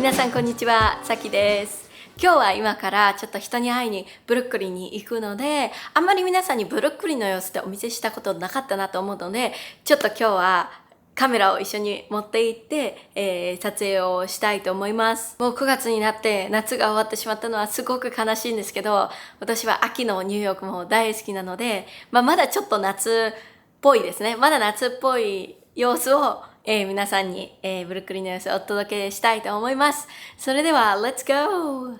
皆さんこんにちは、さきです。今日は今からちょっと人に会いにブルックリンに行くので、あんまり皆さんにブルックリンの様子ってお見せしたことなかったなと思うので、ちょっと今日はカメラを一緒に持って行って、撮影をしたいと思います。もう9月になって夏が終わってしまったのはすごく悲しいんですけど、私は秋のニューヨークも大好きなので、まだちょっと夏っぽいですね。まだ夏っぽい様子を皆さんに、ブルックリンの様子をお届けしたいと思います。それでは、Let's go!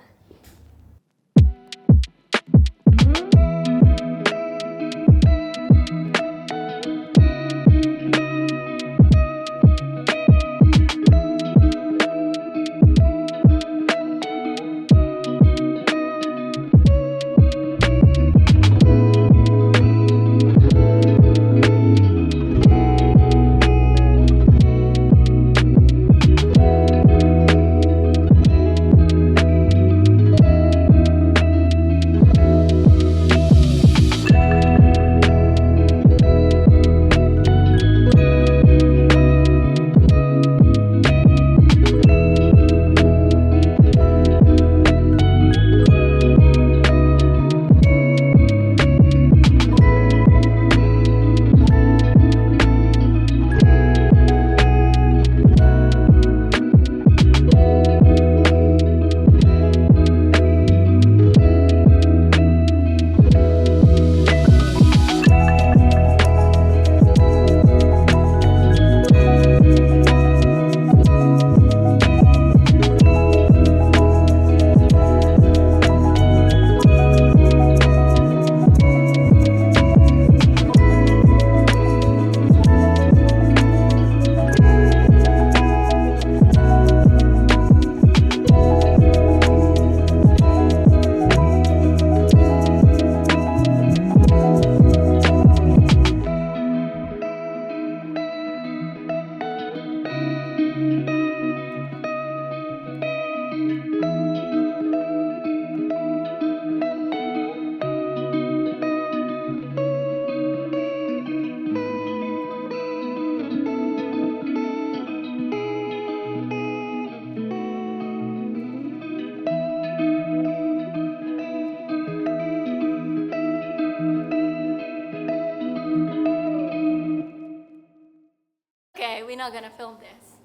Okay, we're not gonna film this.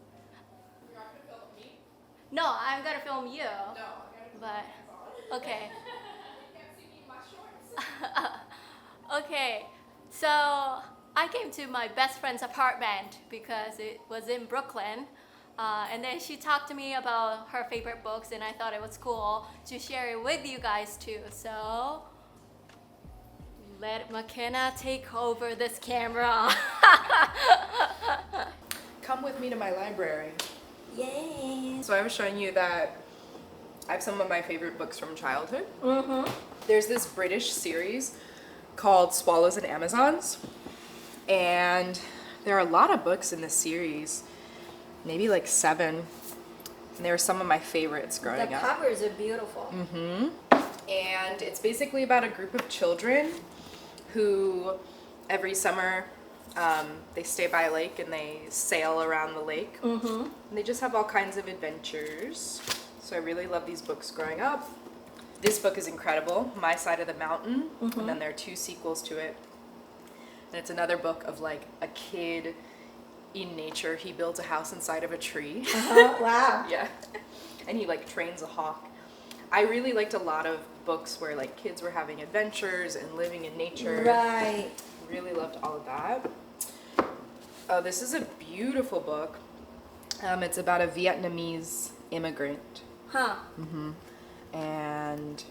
You're not gonna film me? No, I'm gonna film you. No, But okay. you can't see me in my shorts. Okay, so I came to my best friend's apartment because it was in Brooklyn. And then she talked to me about her favorite books, and I thought it was cool to share it with you guys too. So let McKenna take over this camera. Come with me to my library. Yay! So I was showing you that I have some of my favorite books from childhood. Mm-hmm. There's this British series called Swallows and Amazons. And there are a lot of books in this series, maybe like 7. And they were some of my favorites growing The up. covers are beautiful. And it's basically about a group of children who every summer they stay by a lake and they sail around the lake. And they just have all kinds of adventures. So I really love these books growing up. This book is incredible, My Side of the Mountain, and then there are 2 sequels to it. And it's another book of like a kid in nature. He builds a house inside of a tree. Wow. Yeah. And he like trains a hawk. I really liked a lot of books where like kids were having adventures and living in nature. Right. Really loved all of that. Oh, this is a beautiful book. It's about a Vietnamese immigrant. Huh. And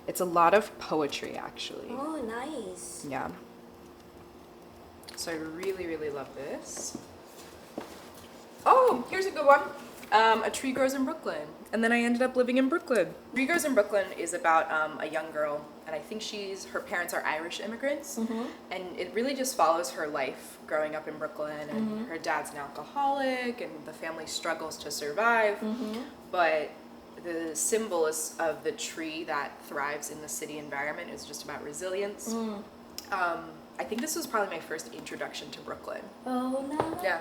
it's a lot of poetry actually. Oh, nice. Yeah. So I really, really love this. Oh, here's a good one. A Tree Grows in Brooklyn. And then I ended up living in Brooklyn. Tree Grows in Brooklyn is about a young girl, and I think her parents are Irish immigrants. And it really just follows her life growing up in Brooklyn. And her dad's an alcoholic, and the family struggles to survive. But the symbol of the tree that thrives in the city environment is just about resilience. I think this was probably my first introduction to Brooklyn. Oh, nice. Yeah.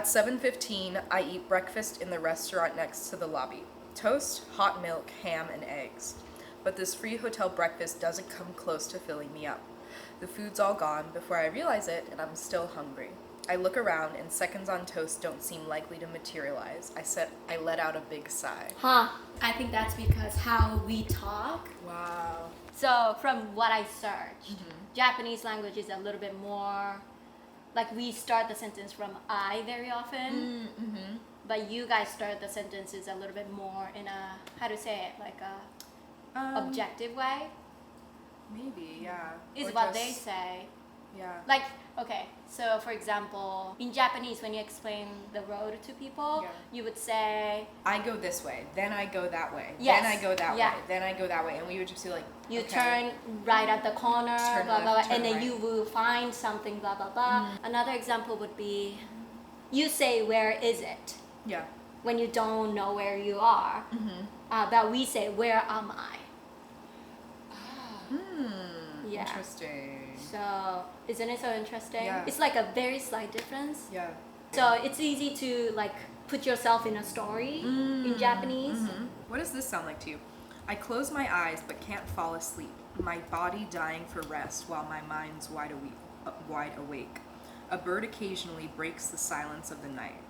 7:15, I eat breakfast in the restaurant next to the lobby. Toast, hot milk, ham, and eggs. But this free hotel breakfast doesn't come close to filling me up. The food's all gone before I realize it, and I'm still hungry. I look around, and seconds on toast don't seem likely to materialize. I let out a big sigh. I think that's because how we talk. Wow. So from what I searched, Japanese language is a little bit more like we start the sentence from I very often, but you guys start the sentences a little bit more in a, how to say it, like a objective way. Maybe, yeah. Is Or what just- they say. Yeah. Like, okay, so for example, in Japanese, when you explain the road to people, Yeah. you would say, I go this way, then I go that way, Yes, then I go that yeah. way, then I go that way, and we would just be like, you okay. turn right at the corner, Turn blah, blah, left, blah, and turn then right. you will find something, blah, blah, blah. Another example would be, you say, where is it? Yeah. When you don't know where you are. But we say, where am I? Yeah. Interesting. So, isn't it so interesting? Yeah. It's like a very slight difference. Yeah. So it's easy to like put yourself in a story in Japanese. What does this sound like to you? I close my eyes but can't fall asleep. My body dying for rest while my mind's wide awake. A bird occasionally breaks the silence of the night.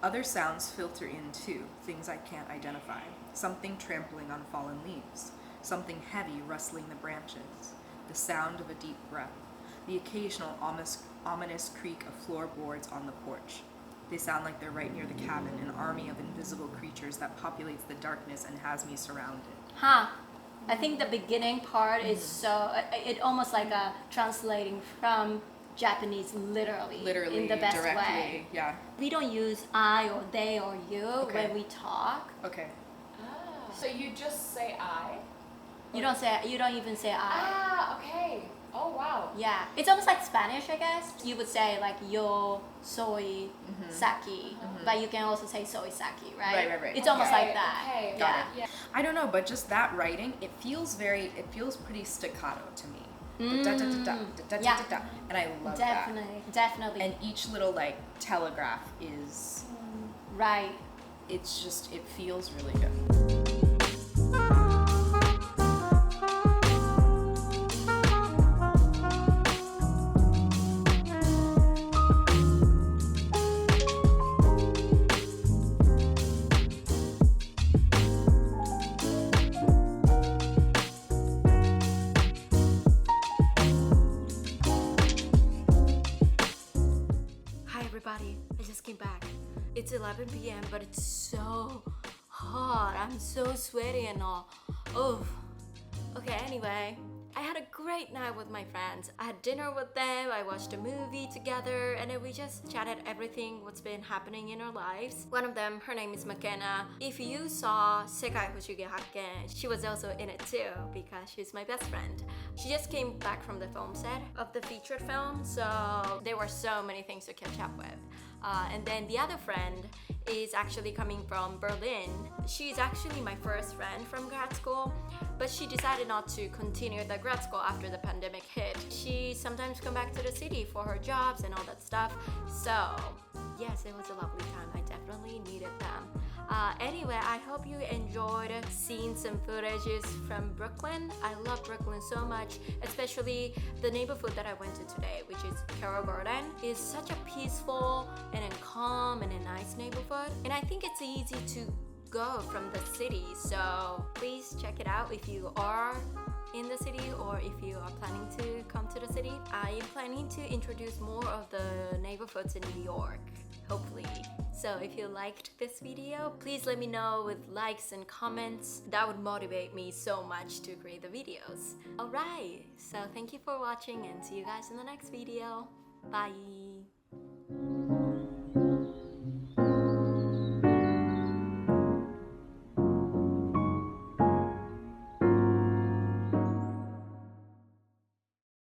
Other sounds filter in too, things I can't identify. Something trampling on fallen leaves. Something heavy rustling the branches. The sound of a deep breath. The occasional ominous creak of floorboards on the porch. They sound like they're right near the cabin, an army of invisible creatures that populates the darkness and has me surrounded. I think the beginning part is so, it almost like a translating from Japanese literally in the best directly, way. yeah. We don't use I or they or you Okay. when we talk. Okay. So you just say I? You don't even say I. Okay. Oh, wow. Yeah, it's almost like Spanish, I guess. You would say like yo soy Saki, but you can also say soy Saki, right? Right. It's almost Okay, like that. okay. Yeah. Got it. Yeah. I don't know, but just that writing, it feels pretty staccato to me. Da-da-da-da-da-da-da-da-da. And I love that. Definitely. And each little like telegraph is, right. it feels really good. Hi everybody, I just came back. It's 11 p.m. but it's so hot. I'm so sweaty and all. Oh. Okay, anyway, I had a great night with my friends. I had dinner with them, I watched a movie together, and then we just chatted everything what's been happening in our lives. One of them, her name is McKenna. If you saw Sekai Fushigi Hakken, she was also in it too because she's my best friend. She just came back from the film set of the featured film, so there were so many things to catch up with. And then the other friend is actually coming from Berlin. She's actually my first friend from grad school, but she decided not to continue the grad school after the pandemic hit. She sometimes come back to the city for her jobs and all that stuff. So yes, it was a lovely time. I definitely needed them. Anyway, I hope you enjoyed seeing some footages from Brooklyn. I love Brooklyn so much, especially the neighborhood that I went to today, which is Carroll Garden. It's such a peaceful and a calm and a nice neighborhood. And I think it's easy to go from the city. So please check it out if you are in the city or if you are planning to come to the city. I am planning to introduce more of the neighborhoods in New York, hopefully. So if you liked this video, please let me know with likes and comments. That would motivate me so much to create the videos. Alright, so thank you for watching and see you guys in the next video. Bye!